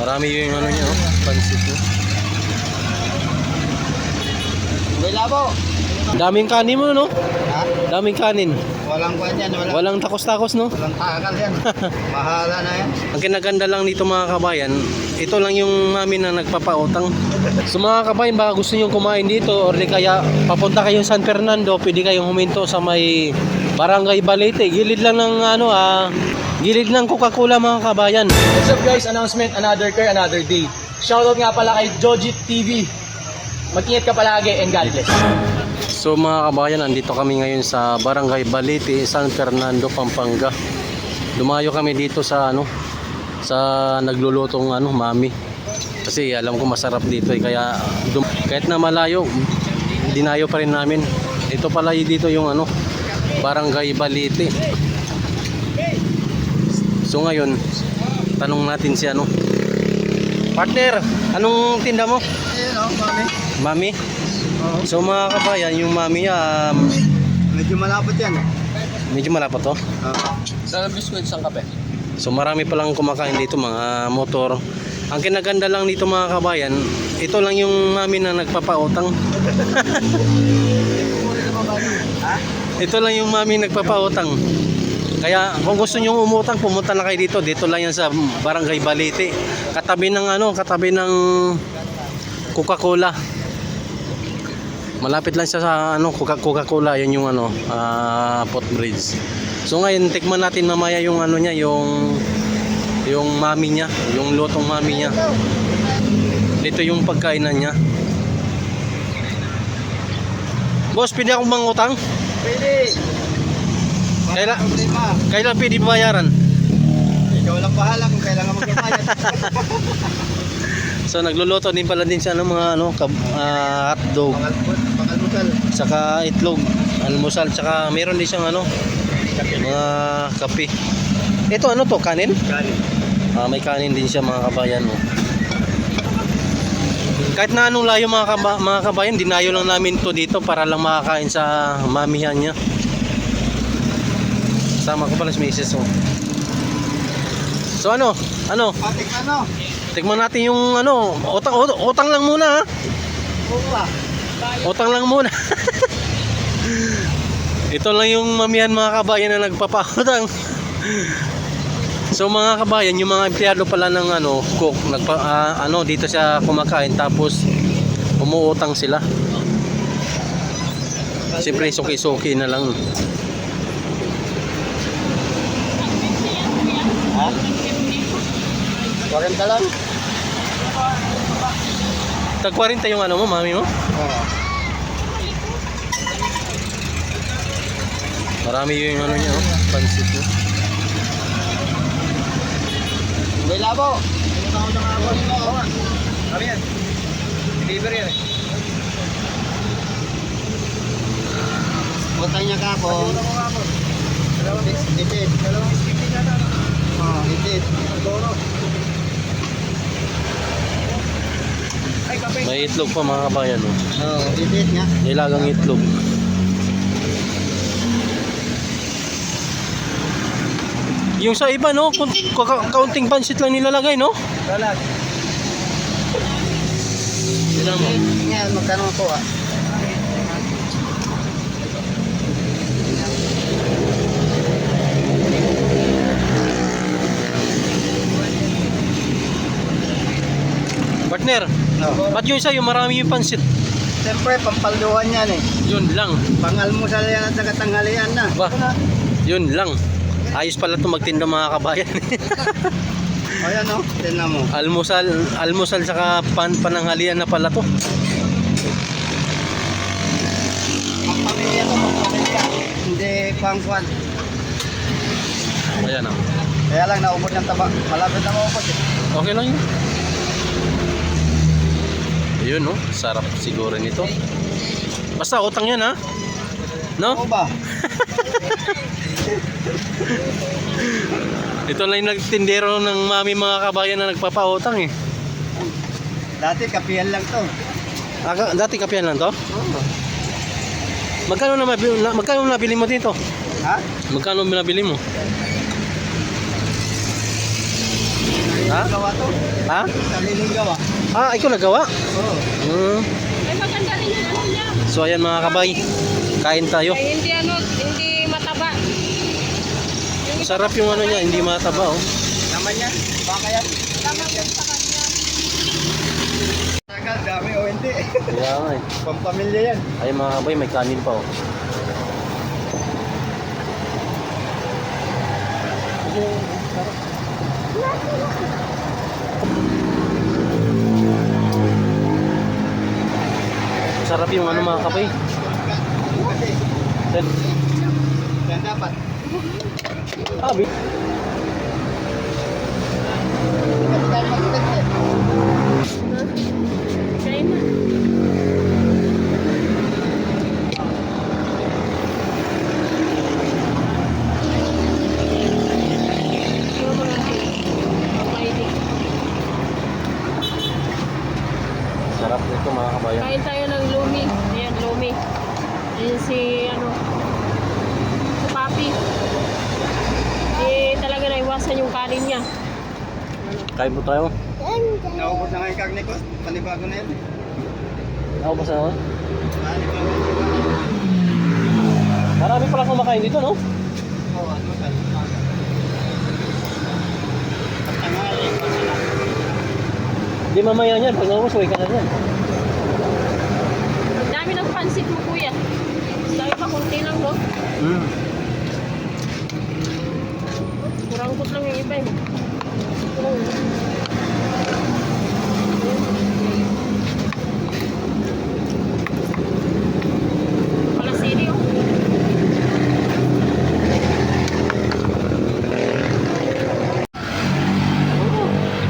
Marami yung ano niya, oh, pansit niya. May labo. Daming kanin mo, no? Ha? Daming kanin. Walang kwan yan. Walang takos-takos, no? Walang takal yan. Mahala na yan. Ang kinaganda lang dito mga kabayan, ito lang yung mami na nagpapautang. So mga kabayan, baka gusto nyo kumain dito or di kaya papunta kayong San Fernando, pwede kayong huminto sa may Barangay Balete. Gilid lang ng gilid ng Coca-Cola mga kabayan. What's up guys? Announcement, another car, another day. Shoutout nga pala kay Jojit TV. Mag-ingat ka palagi and God bless. So mga kabayan, andito kami ngayon sa Barangay Balete, San Fernando, Pampanga. Dumayo kami dito sa sa naglulutong mami. Kasi alam ko masarap dito kaya kahit na malayo, dinayo pa rin namin. Ito pala dito yung Barangay Balete. So ngayon, tanong natin si partner, anong tinda mo? Ayun o, mami. Mami? So mga kabayan, yung mami niya Medyo malapot yan. medyo malapot to. Saan ang biskuit, isang kape? So marami palang kumakain dito mga motor. Ang kinaganda lang dito mga kabayan, ito lang yung mami na nagpapautang. Ito lang yung mami nagpapautang. Kaya kung gusto nyo umutang, pumunta na kayo dito. Dito lang yan sa Barangay Balete. Katabi ng katabi ng Coca-Cola. Malapit lang siya sa Coca-Cola, yan yung footbridge. So ngayon tikman natin mamaya yung niya, yung mami niya, yung lutong mami niya. Dito yung pagkainan niya. Boss, pwede akong mangutang? Pwede. Kailan pwede bayaran? Ikaw lang bahala kung kailangan magbabayad. So nagluluto din pala din siya ng mga hotdog, Pakalmusal. saka itlog, almusal, saka meron din siyang mga kape. Ito to, kanin? Kanin. May kanin din siya mga kabayan mo. Kahit na anong layo mga kabayan, dinayo lang namin to dito para lang makakain sa mamihan niya. Sama ko pala si Mrs. mo. So Patik ano? tikman natin yung utang lang muna ha. Buka. Utang lang muna. Ito lang yung mamihan mga kabayan na nagpapautang. So mga kabayan, yung mga empleyado pala ng cook, dito siya kumakain tapos umuutang sila. Siyempre suki-suki na lang. Ha? 40 lang? Tag 40 yung mo, mami mo? Oo. Marami yung niya, pansit niya. May labo. Kami yan. Deliver yan eh. Utang niya kapong. Itit. Itit. May itlog pa mga kabayan. Oo, itit nga. Nilagang itlog. Yung sa iba kaunting pansit lang nilalagay Salat. Tignan mo. Ngayon, magkano ako Partner, ba't yung isa yung marami yung pansit? Siyempre, pampalduhan yan eh. Yun lang. Pangalmusal yan at saka tanghalian na. Ba, yun lang. Ayos pala ito magtinda mga kabayan. Ayan o, tinan mo. Almusal saka pananghalian na pala to. Ang pamilya to, pamilya. Hindi pangkwan. Ayan o. Kaya lang naubod ng taba. Malapit na maubod eh. Okay lang yun. Ayun sarap siguro nito. Basta utang yan ha. No? Oo ba? Ito lang yung nagtindero ng mami mga kabayan na nagpapautang eh. Dati kapihan lang to. Dati kapihan lang to? Oo. Magkano nabili mo dito? Ha? Magkano nabili mo? Ha? Gawa to. Ha? Sariling gawa. Ah, ikaw nagawa? Oo. Ay, maganda rin yung ano niya. So ayan mga kabay, kain tayo. Ay, hindi mataba. Sarap yung ano niya, hindi mataba oh. Naman yan. Baka yan. Tama yan sa kanya. Tagal, dami o hindi. Kaya nga eh. Pampamilya yan. Ay mga kabay, may kanin pa oh. Sarap yung ano mga kabay. Kasi, yan dapat. Ah, Kasi tayo mag-test eh. Kain na. sarap nito mga kabayan. Kain tayo ng lumi. Ayan, lumi. Ayan si Papi. Talaga naiwasan yung kanin niya. Kain po tayo. Naubos na nga yung karne ko. Panibago na yan. Ako ba sa naman? Panibago. Marami pala kumakain dito, no? Oo, ano sa Tangali. Di mamaya niyan, pag naubos, huwag ka na yan. Ang dami ng pansit mo, kuya. Dahil pa, kunti lang, no? Kurangkot lang yung iba, eh. Wala sili, oh.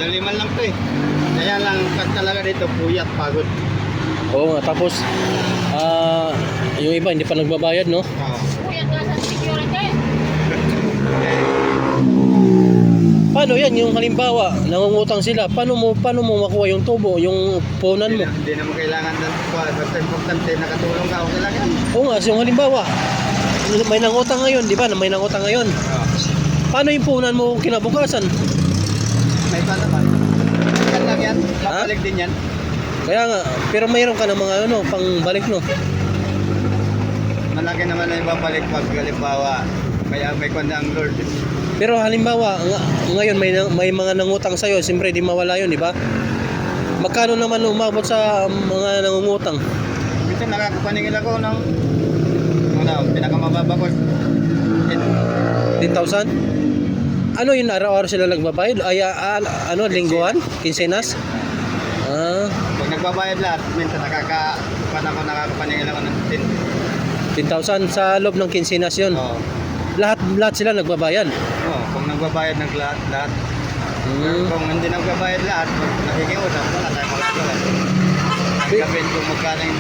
Daliman lang to eh. Kaya lang talaga dito, puyat, pagod. Oo nga, tapos, yung iba hindi pa nagbabayad, no? Oo. Kuya, nga sa security. Paano yan? Yung halimbawa, nangungutang sila, paano mo makuha yung tubo, yung punan mo? Hindi na mo kailangan ng basta importante, nakatulong ka, okay lang yan. Oo nga, yung halimbawa, may nangutang ngayon, di ba? May nangutang ngayon. Oo. Paano yung punan mo kinabukasan? May pa naman. Yan lang yan, mabalik din yan. Kaya nga, pero mayroon ka ng mga ano, pangbalik, no? Malaki naman na ibabalik pag halimbawa, may kwanda ang Lord. Pero halimbawa, ngayon may mga nangutang sa'yo, siyempre di mawala yun, di ba? Magkano naman umabot sa mga nangungutang? Minsan nakakapaningil ako ng pinakamababa ko. 10,000? Ano yun, araw-araw sila nagbabayad? Ay, ano, lingguhan? Kinsenas? Pag nagbabayad lahat, minsan nakakapaningil ako ng 10,000 sa loob ng kinsenas yun. Oo. Lahat sila nagbabayad. Oo, kung nagbabayad lahat. Kung hindi nagbabayad lahat, nakikiusap, wala tayong magagawa. Nagkabit kung magkano yung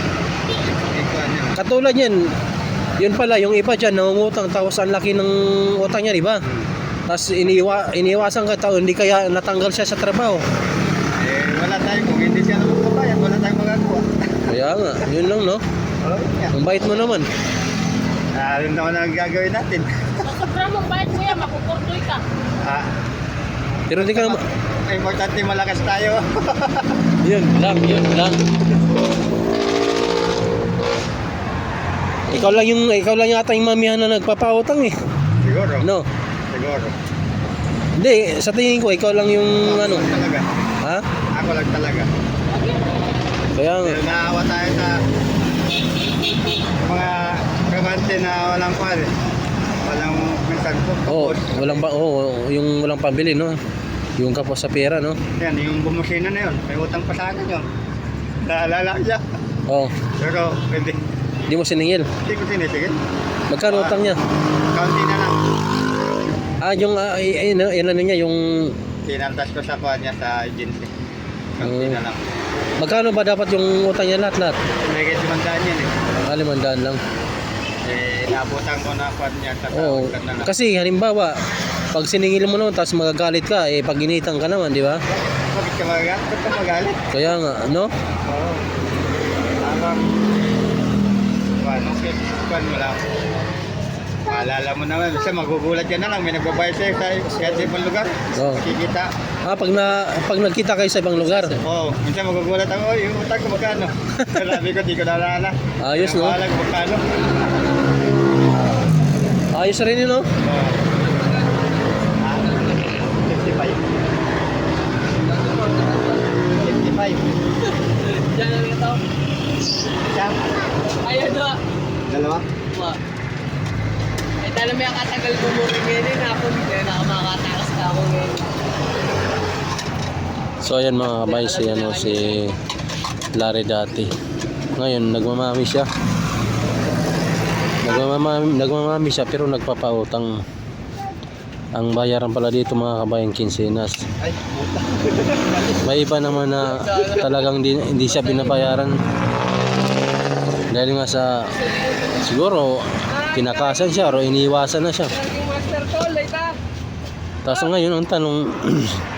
ikuan nyo. Katulad yan, yun pala, yung iba dyan, nangungutang, tapos ang laki ng utang niya, di ba? Tapos iniwasan ka, hindi kaya natanggal siya sa trabaho. Wala tayo, kung hindi siya magbabayad, wala tayong magagawa. Kaya nga, yun lang, no? Oo, yan. Ang bait mo naman. Yun naman ang gagawin natin. Sobra mong bayad, kuya, makukurdoy ka. Pero hindi ka naman, Importante malakas tayo. yun lang. Ikaw lang yata yung mamihan na nagpapautang eh. Siguro. No? Siguro. Hindi, sa tingin ko, ikaw lang yung ano. Ako lang talaga. Ha? Ako lang talaga. Kaya nga. Pero naawa tayo sa mga kabante na walang pare. Walang minsan po. Yung walang pambili, no? Yung kapos sa pera, no? Yan, yung bumusina na yun. May utang pa sa akin yun. Naalala ko siya. Oo. Pero Hindi mo siningil. hindi ko sinisigil. Magkano utang niya? Kaunti na lang. Yung, ano niya, yung, Tinaltas ko sa kuha niya sa agency. Kaunti na lang. magkano ba dapat yung utang niya lahat? May kasi mandaan yan eh. 500 lang. Nabutan ko na kuha niya sa Oo. kaunti na lang. Kasi halimbawa, pag siningil mo naman, tapos magagalit ka, pag initang ka naman, di ba? Bakit ka magalit? Ba't ka magalit? Kaya nga, no? Oo. Habang, okay, wala. Maalala mo naman, basta magugulat ka na lang, may nagbabayad sa'yo kahit sa ibang lugar. Oo. Kikita. Pag nagkita kayo sa ibang lugar. Oo, minsan magugulat ako, oy, yung utang ko magkano? Sabi ko, di ko naalala. Ayos, no? Naalala ko magkano. Ayos rin yun, no? Oo. 55. 55. Diyan lang ito. Siya? Ayun na. Dalawa? Ay, tala may katagal ko mo rin ngayon. Ako, hindi na ako makakatakas na ako ngayon. So ayan mga kabay, si Larry dati. Ngayon nagmamami siya. Nagmamami siya pero nagpapautang. Ang bayaran pala dito mga kabayan, kinsenas. Ay, puta. May iba naman na talagang hindi siya binabayaran. Dahil nga sa siguro kinakasan siya o iniiwasan na siya. Yung master call, ita. Tapos ngayon ang tanong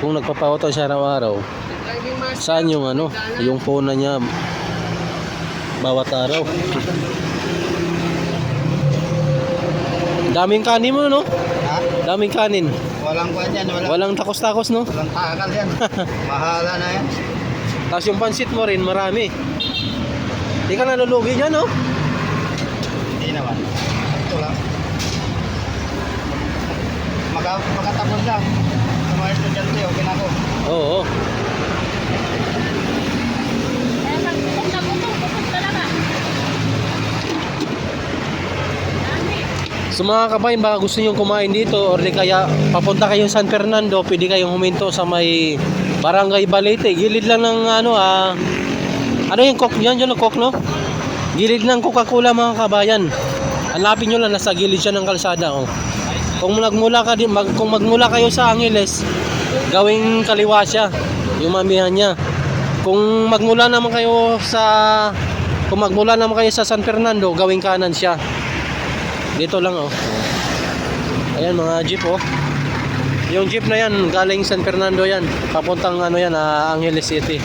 kung nagpapautang siya araw-araw, saan yung yung puna niya bawat araw? Daming kanin mo, no? Ha? Daming kanin. Walang kwan yan, Walang takos-takos, no? walang takal yan. Mahala na yan. Tapos yung pansit mo rin, marami. Hindi ka nalulugi dyan, no? Hindi naman. Ito lang. Makatapos lang. Sa mga estudyante, okay na ako. Oo. Eh, pag gutom, gutom talaga. Dami. So mga kabayan, baka gusto nyo kumain dito or di kaya papunta kayong San Fernando, pwede kayong huminto sa may Barangay Balete. Gilid lang ng ano yung Coke yan? Yung Coke, no? Gilid ng Coca-Cola mga kabayan. Hanapin nyo lang, nasa gilid siya ng kalsada. Oh. Kung magmula kayo sa Angeles, gawing kaliwa siya, yung mamihan niya. Kung magmula naman kayo sa San Fernando, gawing kanan siya. Dito lang, oh. Ayan mga jeep, oh. Yung jeep na yan galing San Fernando yan, papuntang Angeles City.